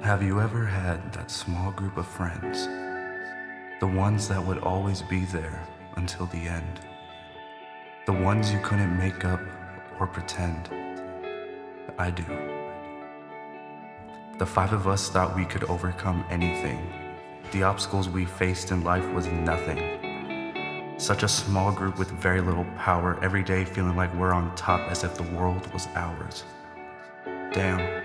Have you ever had that small group of friends? The ones that would always be there until the end. The ones you couldn't make up or pretend. I do. The five of us thought we could overcome anything. The obstacles we faced in life was nothing. Such a small group with very little power, every day feeling like we're on top as if the world was ours. Damn.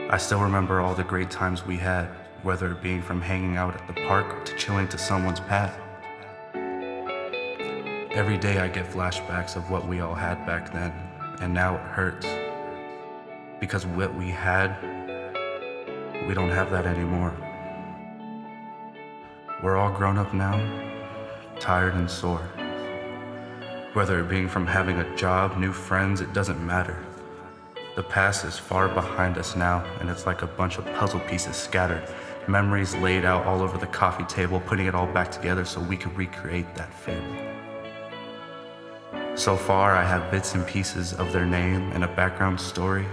I still remember all the great times we had, whether it being from hanging out at the park to chilling to someone's pad. Every day I get flashbacks of what we all had back then, and now it hurts. Because what we had, we don't have that anymore. We're all grown up now, tired and sore. Whether it being from having a job, new friends, it doesn't matter. The past is far behind us now, and it's like a bunch of puzzle pieces scattered, memories laid out all over the coffee table, putting it all back together so we could recreate that fable. So far, I have bits and pieces of their name and a background story.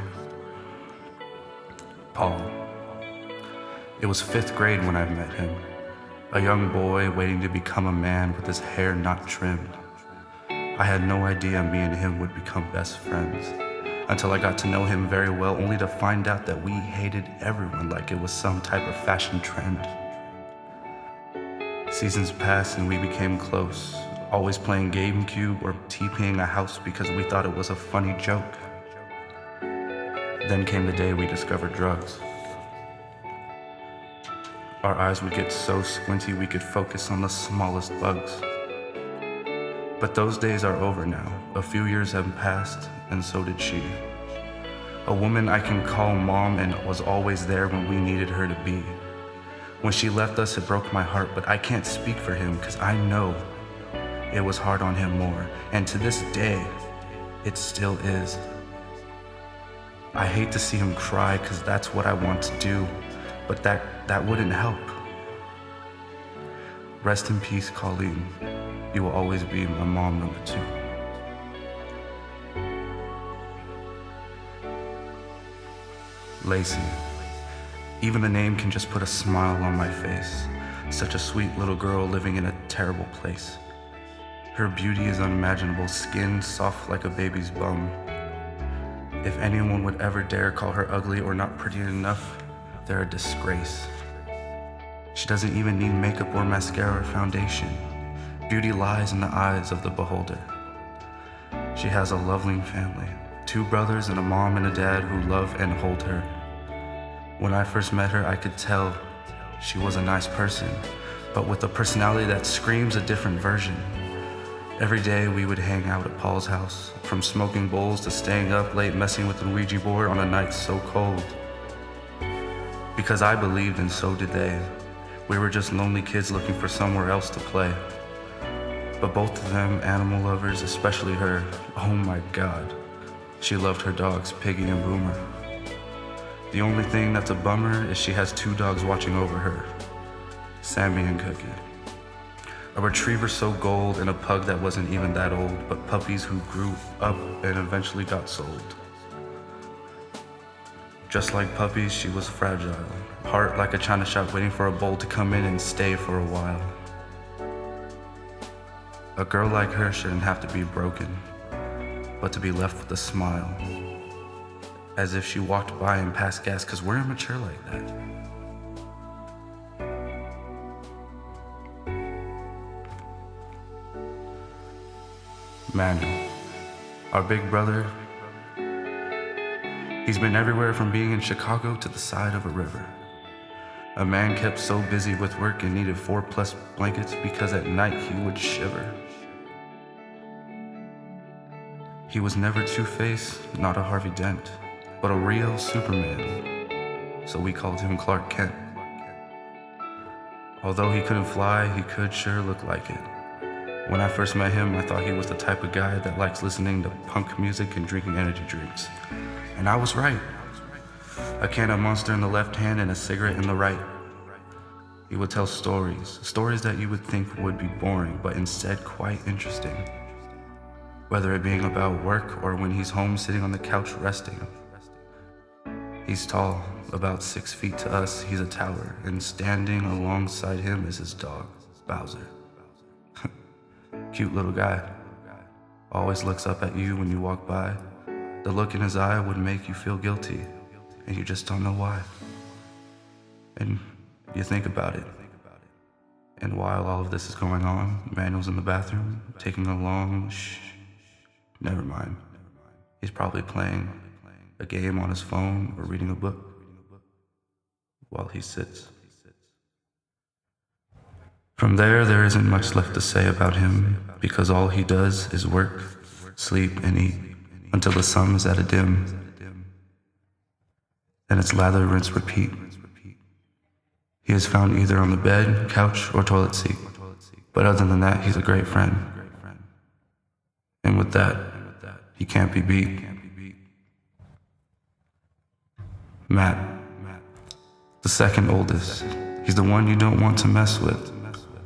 Paul. It was 5th grade when I met him, a young boy waiting to become a man with his hair not trimmed. I had no idea me and him would become best friends, until I got to know him very well, only to find out that we hated everyone like it was some type of fashion trend. Seasons passed and we became close, always playing GameCube or TPing a house because we thought it was a funny joke. Then came the day we discovered drugs. Our eyes would get so squinty we could focus on the smallest bugs. But those days are over now. A few years have passed, and so did she. A woman I can call mom and was always there when we needed her to be. When she left us, it broke my heart, but I can't speak for him because I know it was hard on him more. And to this day, it still is. I hate to see him cry because that's what I want to do, but that wouldn't help. Rest in peace, Colleen. You will always be my mom number 2. Lacey. Even the name can just put a smile on my face. Such a sweet little girl living in a terrible place. Her beauty is unimaginable, skin soft like a baby's bum. If anyone would ever dare call her ugly or not pretty enough, they're a disgrace. She doesn't even need makeup or mascara or foundation. Beauty lies in the eyes of the beholder. She has a lovely family, 2 brothers and a mom and a dad who love and hold her. When I first met her, I could tell she was a nice person, but with a personality that screams a different version. Every day we would hang out at Paul's house, from smoking bowls to staying up late messing with the Ouija board on a night so cold. Because I believed and so did they. We were just lonely kids looking for somewhere else to play. But both of them animal lovers, especially her, oh my God. She loved her dogs, Piggy and Boomer. The only thing that's a bummer is she has 2 dogs watching over her, Sammy and Cookie. A retriever so gold and a pug that wasn't even that old, but puppies who grew up and eventually got sold. Just like puppies, she was fragile, heart like a china shop waiting for a bowl to come in and stay for a while. A girl like her shouldn't have to be broken, but to be left with a smile, as if she walked by and passed gas, cause we're immature like that. Manu, our big brother, he's been everywhere from being in Chicago to the side of a river. A man kept so busy with work and needed 4+ blankets because at night he would shiver. He was never Two-Face, not a Harvey Dent, but a real Superman, so we called him Clark Kent. Although he couldn't fly, he could sure look like it. When I first met him, I thought he was the type of guy that likes listening to punk music and drinking energy drinks. And I was right. A can of Monster in the left hand and a cigarette in the right. He would tell stories that you would think would be boring, but instead quite interesting. Whether it being about work or when he's home sitting on the couch resting. He's tall, about 6 feet to us, he's a tower, and standing alongside him is his dog, Bowser. Cute little guy. Always looks up at you when you walk by. The look in his eye would make you feel guilty, and you just don't know why. And you think about it. And while all of this is going on, Manuel's in the bathroom, taking a long never mind. He's probably playing a game on his phone or reading a book while he sits. From there isn't much left to say about him, because all he does is work, sleep, and eat until the sun is at a dim. Then it's lather, rinse, repeat. He is found either on the bed, couch, or toilet seat. But other than that, he's a great friend. And with that, he can't be beat. Matt, the second oldest. He's the one you don't want to mess with.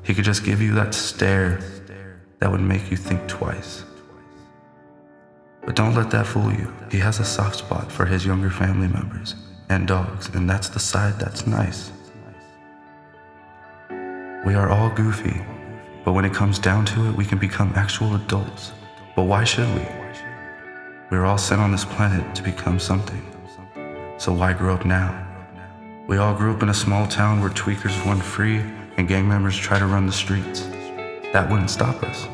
He could just give you that stare that would make you think twice. But don't let that fool you. He has a soft spot for his younger family members and dogs, and that's the side that's nice. We are all goofy, but when it comes down to it, we can become actual adults. But why should we? We're all sent on this planet to become something. So why grow up now? We all grew up in a small town where tweakers run free and gang members try to run the streets. That wouldn't stop us.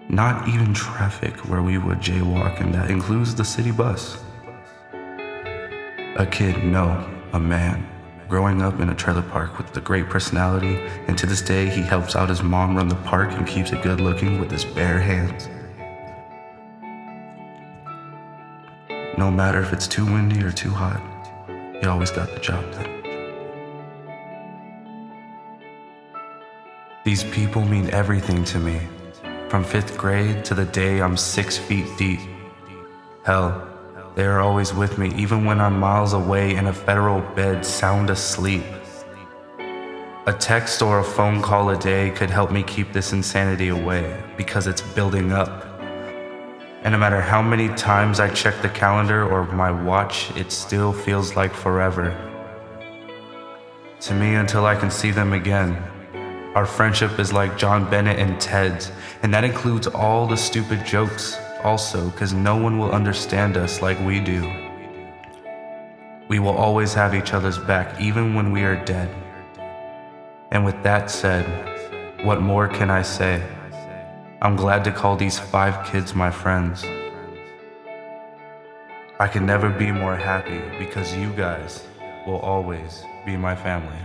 Not even traffic where we would jaywalk, and that includes the city bus. A kid, no, a man. Growing up in a trailer park with a great personality, and to this day he helps out his mom run the park and keeps it good looking with his bare hands. No matter if it's too windy or too hot, he always got the job done. These people mean everything to me, from 5th grade to the day I'm 6 feet deep. Hell, they are always with me, even when I'm miles away in a federal bed, sound asleep. A text or a phone call a day could help me keep this insanity away, because it's building up. And no matter how many times I check the calendar or my watch, it still feels like forever. To me, until I can see them again. Our friendship is like John Bennett and Ted's, and that includes all the stupid jokes also, because no one will understand us like we do. We will always have each other's back, even when we are dead. And with that said, what more can I say? I'm glad to call these 5 kids my friends. I can never be more happy because you guys will always be my family.